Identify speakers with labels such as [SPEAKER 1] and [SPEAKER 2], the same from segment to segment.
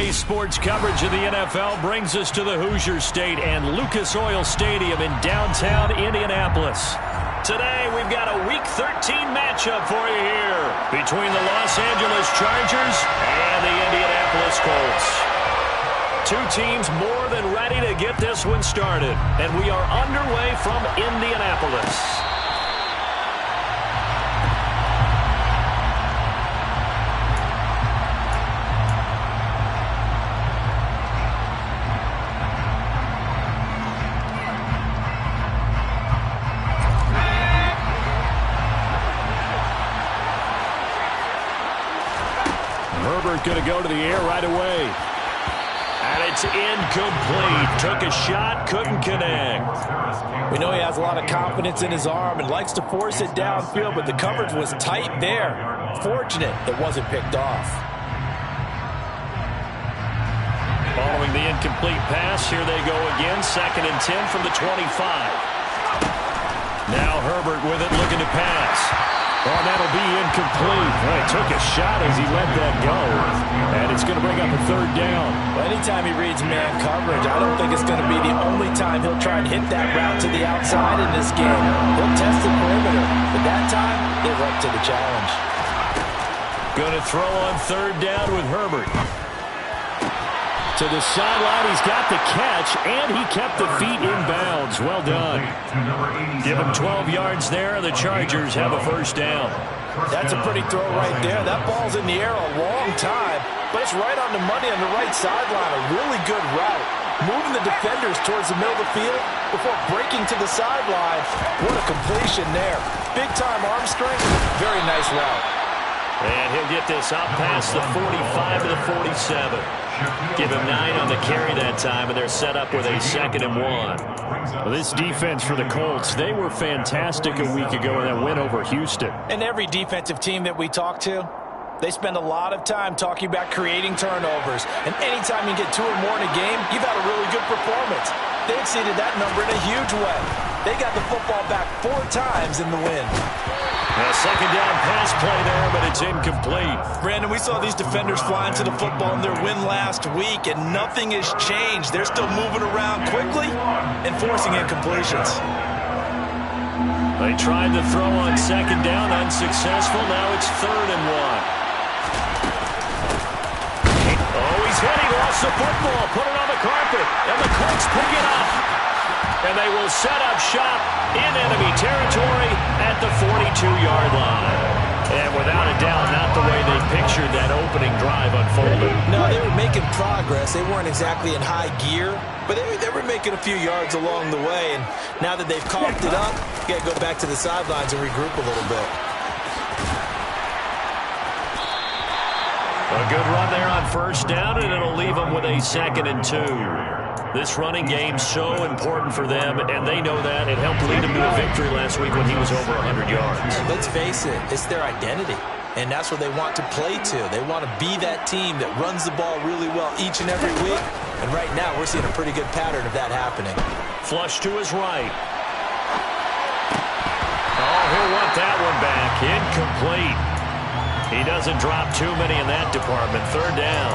[SPEAKER 1] Today's sports coverage of the NFL brings us to the Hoosier State and Lucas Oil Stadium in downtown Indianapolis. Today, we've got a Week 13 matchup for you here between the Los Angeles Chargers and the Indianapolis Colts. Two teams more than ready to get this one started, and we are underway from Indianapolis. Herbert going to go to the air right away. And it's incomplete. Took a shot, couldn't connect.
[SPEAKER 2] We know he has a lot of confidence in his arm and likes to force it downfield, but the coverage was tight there. Fortunate it wasn't picked off.
[SPEAKER 1] Following the incomplete pass, here they go again. 2nd and 10 from the 25. Now Herbert with it, looking to pass. Oh, that'll be incomplete. Well, he took a shot as he let that go. And it's going to bring up a 3rd down.
[SPEAKER 2] Well, anytime he reads man coverage, I don't think it's going to be the only time he'll try and hit that route to the outside in this game. He'll test the perimeter, but that time, they're up to the challenge.
[SPEAKER 1] Going to throw on 3rd down with Herbert. To the sideline, he's got the catch, and he kept the feet in bounds. Well done. Give him 12 yards there, and the Chargers have a 1st down.
[SPEAKER 2] That's a pretty throw right there. That ball's in the air a long time, but it's right on the money on the right sideline. A really good route. Moving the defenders towards the middle of the field before breaking to the sideline. What a completion there. Big-time arm strength. Very nice route.
[SPEAKER 1] And he'll get this up past the 45 to the 47. Give him 9 on the carry that time, and they're set up with a 2nd and 1. Well, this defense for the Colts, they were fantastic a week ago in that win over Houston.
[SPEAKER 2] And every defensive team that we talk to, they spend a lot of time talking about creating turnovers. And anytime you get 2 or more in a game, you've had a really good performance. They exceeded that number in a huge way. They got the football back 4 times in the win.
[SPEAKER 1] A 2nd down pass play there, but it's incomplete.
[SPEAKER 2] Brandon, we saw these defenders flying to the football in their win last week, and nothing has changed. They're still moving around quickly and forcing incompletions.
[SPEAKER 1] They tried to throw on 2nd down, unsuccessful. Now it's 3rd and 1. Oh, he's hit. He lost the football. Put it on the carpet, and the Colts pick it up. And they will set up shop in enemy territory at the 42-yard line. And without a doubt, not the way they pictured that opening drive unfolded.
[SPEAKER 2] No, they were making progress. They weren't exactly in high gear, but they were making a few yards along the way. And now that they've coughed it up, you got to go back to the sidelines and regroup a little bit.
[SPEAKER 1] A good run there on 1st down, and it'll leave them with a 2nd and 2. This running game's so important for them, and they know that. It helped lead them to a victory last week when he was over 100 yards.
[SPEAKER 2] Let's face it, it's their identity, and that's what they want to play to. They want to be that team that runs the ball really well each and every week, and right now we're seeing a pretty good pattern of that happening.
[SPEAKER 1] Flush to his right. Oh, he'll want that one back. Incomplete. He doesn't drop too many in that department. 3rd down.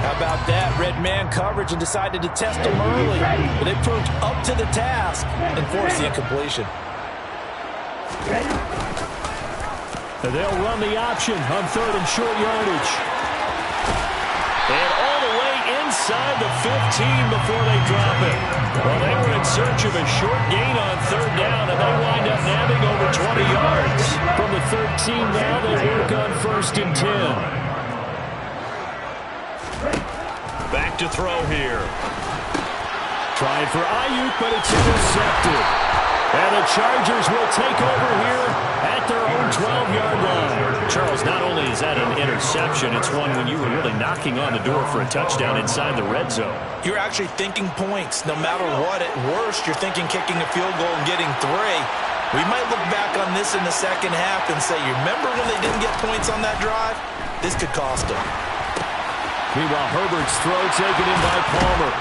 [SPEAKER 2] How about that? Red man coverage and decided to test him early. But they proved up to the task and forced the incompletion.
[SPEAKER 1] They'll run the option on 3rd and short yardage. And all the way inside the 15 before they drop it. Well, they were in search of a short gain on 3rd down, and they wind up nabbing over 20 yards. From the 13 now, they work on 1st and 10. Back to throw here. Trying for Ayuk, but it's intercepted. And the Chargers will take over here at their own 12-yard line. Charles, not only is that an interception, it's one when you were really knocking on the door for a touchdown inside the red zone.
[SPEAKER 2] You're actually thinking points. No matter what, at worst, you're thinking kicking a field goal and getting 3. We might look back on this in the second half and say, you remember when they didn't get points on that drive? This could cost them.
[SPEAKER 1] Meanwhile, Herbert's throw taken in by Palmer.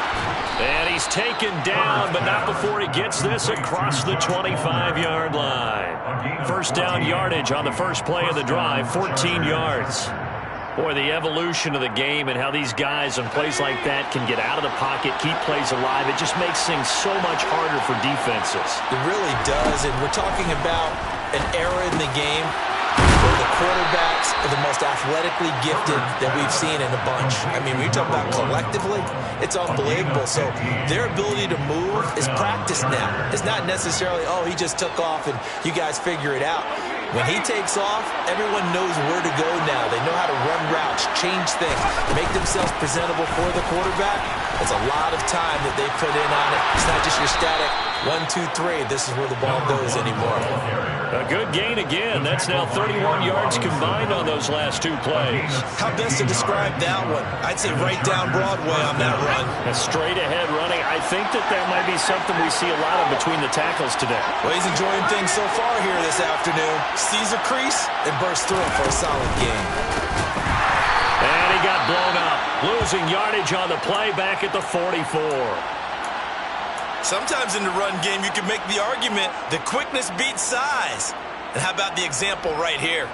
[SPEAKER 1] And he's taken down, but not before he gets this across the 25-yard line. 1st down yardage on the first play of the drive, 14 yards. Boy, the evolution of the game and how these guys on plays like that can get out of the pocket, keep plays alive, it just makes things so much harder for defenses.
[SPEAKER 2] It really does, and we're talking about an era in the game where the quarterbacks are the most athletically gifted that we've seen in a bunch. I mean, when you talk about collectively, it's unbelievable. So their ability to move is practiced now. It's not necessarily, oh, he just took off and you guys figure it out. When he takes off, everyone knows where to go now. They know how to run routes, change things, make themselves presentable for the quarterback. It's a lot of time that they put in on it. It's not just your static 1, 2, 3. This is where the ball goes anymore.
[SPEAKER 1] A good gain again. That's now 31 yards combined on those last 2 plays.
[SPEAKER 2] How best to describe that one? I'd say right down Broadway on that run.
[SPEAKER 1] A straight ahead running. I think that might be something we see a lot of between the tackles today.
[SPEAKER 2] Well, he's enjoying things so far here this afternoon. Sees a crease and bursts through it for a solid gain.
[SPEAKER 1] And he got blown up. Losing yardage on the play back at the 44.
[SPEAKER 2] Sometimes in the run game, you can make the argument that quickness beats size. And how about the example right here?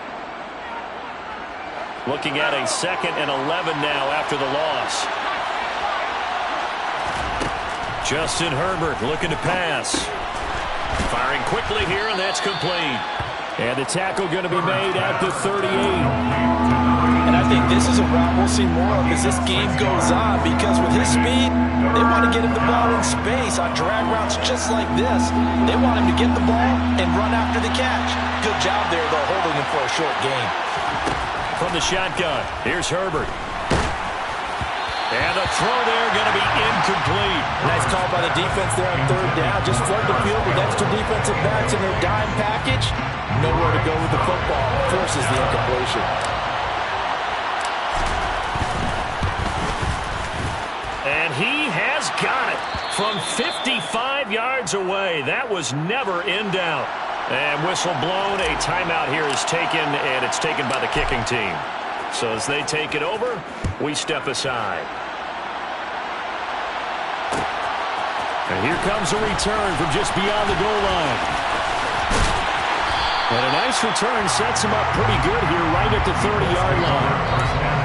[SPEAKER 1] Looking at a 2nd and 11 now after the loss. Justin Herbert looking to pass. Firing quickly here, and that's complete. And the tackle going to be made at the 38.
[SPEAKER 2] And I think this is a route we'll see more of as this game goes on, because with his speed, they want to get him the ball in space on drag routes just like this. They want him to get the ball and run after the catch. Good job there, though, holding him for a short gain.
[SPEAKER 1] From the shotgun, here's Herbert. And the throw there going to be incomplete.
[SPEAKER 2] Nice call by the defense there on 3rd down. Just flood the field with extra defensive backs in their dime package. Nowhere to go with the football. Forces the incompletion.
[SPEAKER 1] And he has got it from 55 yards away. That was never in doubt. And whistle blown. A timeout here is taken, and it's taken by the kicking team. So as they take it over, we step aside. And here comes a return from just beyond the goal line. And a nice return sets him up pretty good here right at the 30-yard line.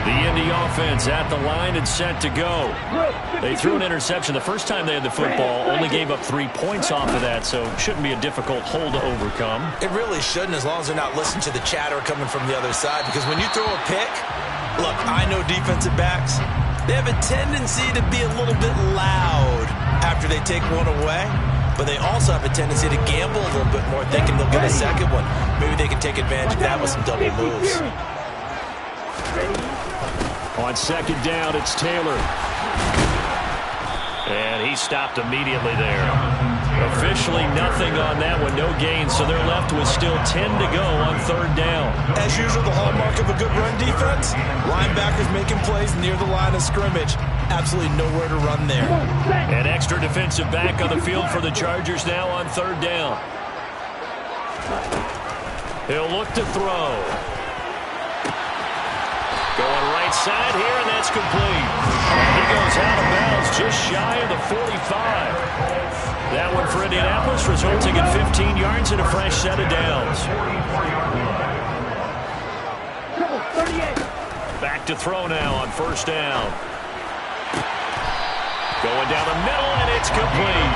[SPEAKER 1] The Indy offense at the line and set to go. They threw an interception the first time they had the football, only gave up 3 points off of that, so it shouldn't be a difficult hole to overcome.
[SPEAKER 2] It really shouldn't, as long as they're not listening to the chatter coming from the other side, because when you throw a pick, look, I know defensive backs, they have a tendency to be a little bit loud after they take one away, but they also have a tendency to gamble a little bit more, thinking they'll get a second one. Maybe they can take advantage of that with some double moves.
[SPEAKER 1] On 2nd down, it's Taylor. And he stopped immediately there. Officially nothing on that one, no gain, so they're left with still 10 to go on 3rd down.
[SPEAKER 2] As usual, the hallmark of a good run defense, linebackers making plays near the line of scrimmage. Absolutely nowhere to run there.
[SPEAKER 1] An extra defensive back on the field for the Chargers now on 3rd down. He'll look to throw. Going right side here, and that's complete. And he goes out of bounds just shy of the 45. That one for Indianapolis, resulting in 15 yards and a fresh set of downs. Back to throw now on 1st down. Going down the middle, and it's complete.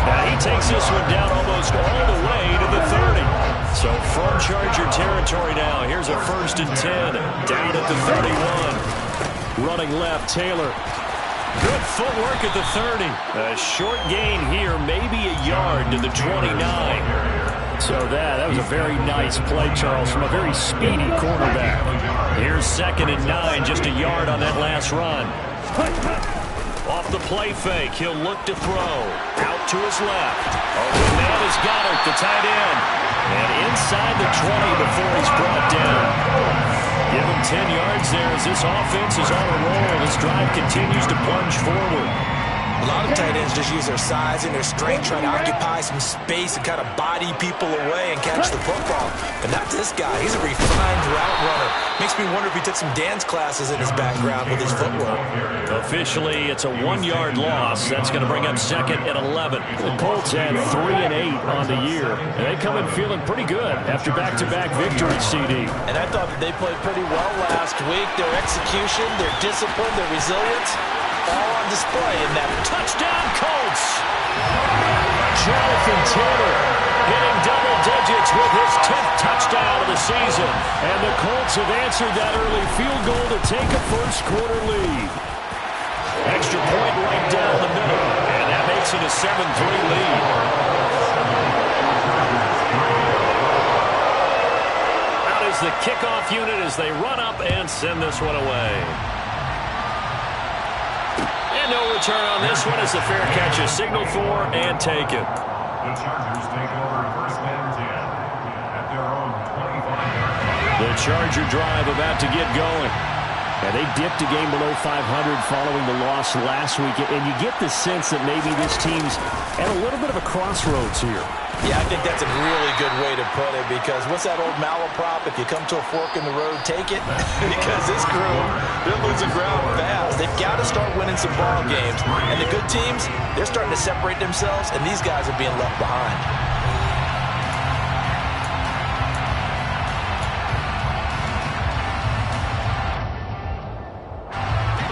[SPEAKER 1] Now he takes this one down almost all the way to the 30. So from Charger territory now, here's a 1st and 10, down at the 31. Running left, Taylor. Good footwork at the 30. A short gain here, maybe a yard to the 29. So that was a very nice play, Charles, from a very speedy quarterback. Here's 2nd and 9, just a yard on that last run. Off the play fake, he'll look to throw. Out to his left. Open man has got it, the tight end. And inside the 20 before he's brought down. Give him 10 yards there as this offense is on a roll. This drive continues to plunge forward.
[SPEAKER 2] A lot of tight ends just use their size and their strength, try to occupy some space and kind of body people away and catch the football. But not this guy. He's a refined route runner. Makes me wonder if he took some dance classes in his background with his footwork.
[SPEAKER 1] Officially, it's a 1-yard loss. That's going to bring up second and 11. The Colts had 3 and 8 on the year, and they come in feeling pretty good after back-to-back victories, CD.
[SPEAKER 2] And I thought that they played pretty well last week. Their execution, their discipline, their resilience, all on display in that.
[SPEAKER 1] Touchdown, Colts! Jonathan Taylor hitting double digits with his 10th touchdown of the season. And the Colts have answered that early field goal to take a first-quarter lead. Extra point right down the middle, and that makes it a 7-3 lead. Out is the kickoff unit as they run up and send this one away. And no return on this one as the fair catch is signaled for and taken.
[SPEAKER 3] The Chargers take over first and 10 at their own 25.
[SPEAKER 1] The Charger drive about to get going. And they dipped a game below 500 following the loss last week. And you get the sense that maybe this team's at a little bit of a crossroads here.
[SPEAKER 2] Yeah, I think that's a really good way to put it, because what's that old malaprop? If you come to a fork in the road, take it. Because this crew, they're losing ground fast. They've got to start winning some ball games. And the good teams, they're starting to separate themselves, and these guys are being left behind.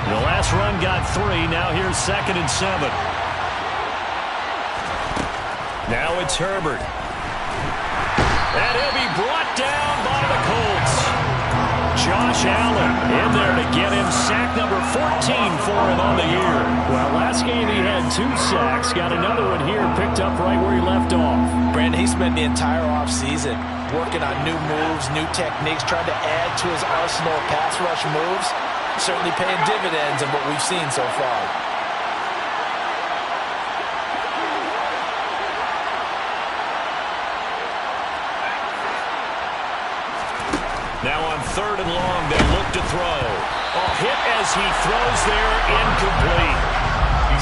[SPEAKER 1] The last run got 3. Now here's 2nd and 7. Now it's Herbert. And he'll be brought down by the Colts. Josh Allen in there to get him sack number 14 for him on the year. Well, last game he had 2 sacks. Got another one here picked up right where he left off.
[SPEAKER 2] Brandon, he spent the entire offseason working on new moves, new techniques, trying to add to his arsenal of pass rush moves. Certainly paying dividends in what we've seen so far.
[SPEAKER 1] Now on 3rd and long, they look to throw. Hit as he throws there, incomplete.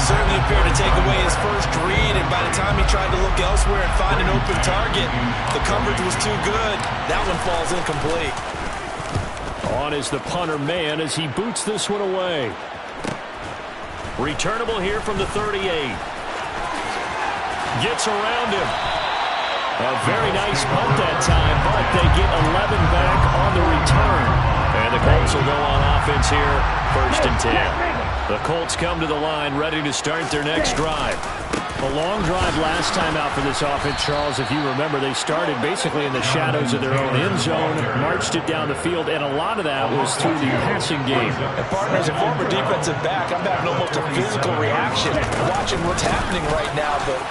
[SPEAKER 2] Certainly appeared to take away his first read, and by the time he tried to look elsewhere and find an open target, the coverage was too good. That one falls incomplete.
[SPEAKER 1] On is the punter man as he boots this one away. Returnable here from the 38. Gets around him. A very nice punt that time, but they get 11 back on the return. And the Colts will go on offense here, 1st and 10. The Colts come to the line ready to start their next drive. A long drive last time out for this offense, Charles. If you remember, they started basically in the shadows of their own end zone, marched it down the field, and a lot of that was through the passing game.
[SPEAKER 2] And partners, a former defensive back, I'm having almost a physical reaction watching what's happening right now, but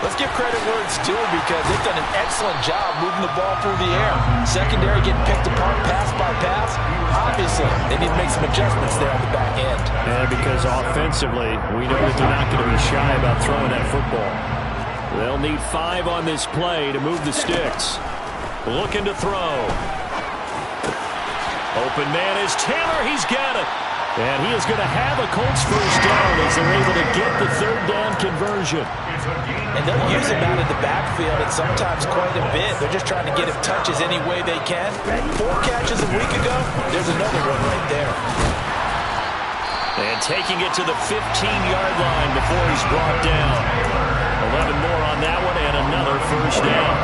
[SPEAKER 2] let's give credit where it's due, because they've done an excellent job moving the ball through the air. Secondary getting picked apart pass by pass. Obviously, they need to make some adjustments there on the back end.
[SPEAKER 1] And because offensively, we know that they're not going to be shy about throwing that football. They'll need 5 on this play to move the sticks. Looking to throw. Open man is Taylor. He's got it. And he is going to have a Colts first down as they're able to get the 3rd down conversion.
[SPEAKER 2] And they'll use him out in the backfield, and sometimes quite a bit. They're just trying to get him touches any way they can. 4 catches a week ago, there's another one right there.
[SPEAKER 1] And taking it to the 15-yard line before he's brought down. 11 more on that one, and another first down.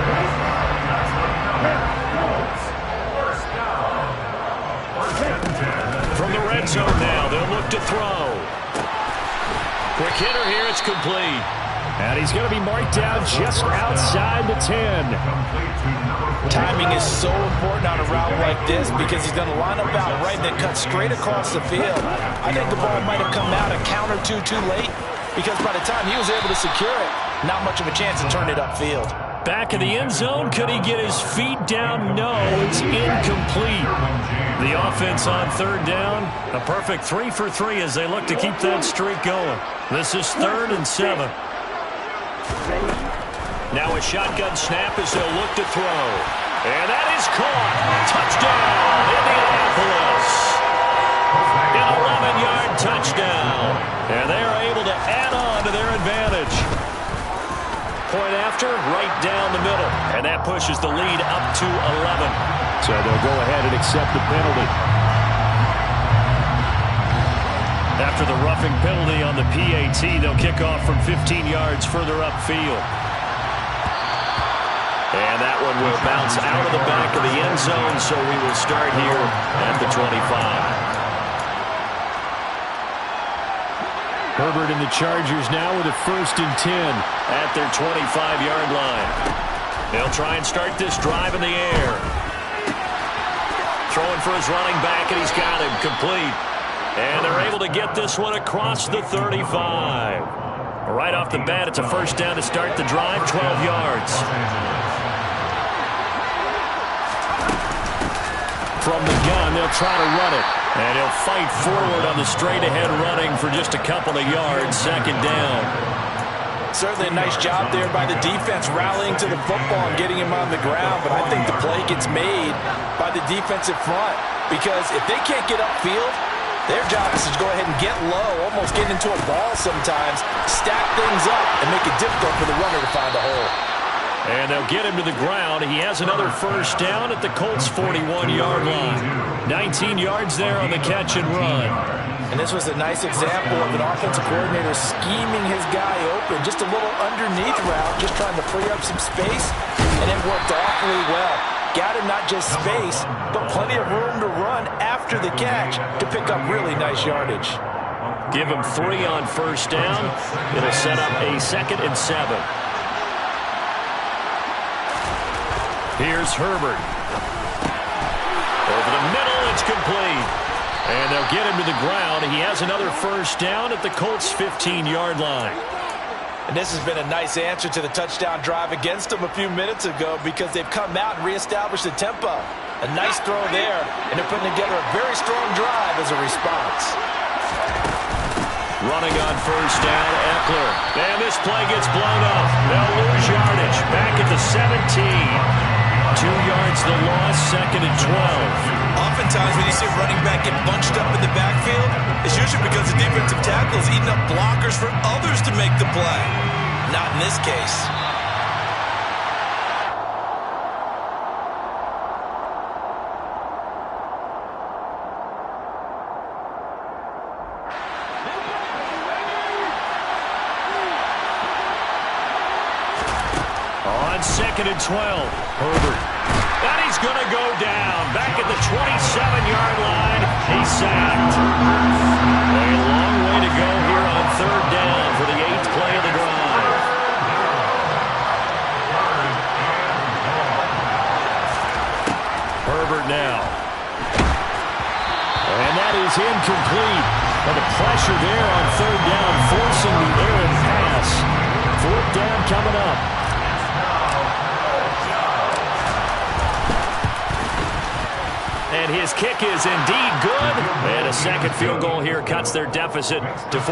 [SPEAKER 1] From the red zone now, they'll look to throw. Quick hitter here, it's complete. And he's going to be marked down just outside the 10.
[SPEAKER 2] Timing is so important on a route like this, because he's going to line up out right and then cut straight across the field. I think the ball might have come out a count or two too late, because by the time he was able to secure it, not much of a chance to turn it upfield.
[SPEAKER 1] Back in the end zone, could he get his feet down? No, it's incomplete. The offense on 3rd down, a perfect 3 for 3 as they look to keep that streak going. This is 3rd and 7. Now a shotgun snap as they'll look to throw. And that is caught. Touchdown, Indianapolis. An 11-yard touchdown. And they are able to add on to point after, right down the middle. And that pushes the lead up to 11.
[SPEAKER 4] So they'll go ahead and accept the penalty.
[SPEAKER 1] After the roughing penalty on the PAT, they'll kick off from 15 yards further upfield. And that one will bounce out of the back of the end zone, so we will start here at the 25.
[SPEAKER 4] Herbert and the Chargers now with a 1st and 10
[SPEAKER 1] at their 25-yard line. They'll try and start this drive in the air. Throwing for his running back, and he's got him complete. And they're able to get this one across the 35. Right off the bat, it's a 1st down to start the drive, 12 yards.
[SPEAKER 4] From the gun, they'll try to run it.
[SPEAKER 1] And he'll fight forward on the straight-ahead running for just a couple of yards, 2nd down.
[SPEAKER 2] Certainly a nice job there by the defense rallying to the football and getting him on the ground. But I think the play gets made by the defensive front, because if they can't get upfield, their job is to go ahead and get low, almost get into a ball sometimes, stack things up, and make it difficult for the runner to find a hole.
[SPEAKER 1] And they'll get him to the ground. He has another 1st down at the Colts' 41-yard line. 19 yards there on the catch and run.
[SPEAKER 2] And this was a nice example of an offensive coordinator scheming his guy open. Just a little underneath route, just trying to free up some space, and it worked awfully well. Got him not just space, but plenty of room to run after the catch to pick up really nice yardage.
[SPEAKER 1] Give him 3 on 1st down. It'll set up a 2nd and 7. Here's Herbert. Over the middle, it's complete. And they'll get him to the ground. He has another 1st down at the Colts' 15-yard line.
[SPEAKER 2] And this has been a nice answer to the touchdown drive against them a few minutes ago, because they've come out and reestablished the tempo. A nice throw there, and they're putting together a very strong drive as a response.
[SPEAKER 1] Running on 1st down, Eckler. And this play gets blown up. They'll lose yardage. Back at the 17. 2 yards the loss, 2nd and 12.
[SPEAKER 5] Oftentimes when you see a running back get bunched up in the backfield, it's usually because the defensive tackle is eating up blockers for others to make the play. Not in this case.
[SPEAKER 1] On 2nd and 12, Herbert. And he's going to go down. Back at the 27-yard line, he's sacked. A long way to go here on 3rd down for the 8th play of the drive. Herbert now.
[SPEAKER 4] And that is incomplete. And the pressure there on 3rd down, forcing the errant pass. 4th down coming up.
[SPEAKER 1] And his kick is indeed good. And a 2nd field goal here cuts their deficit to 4.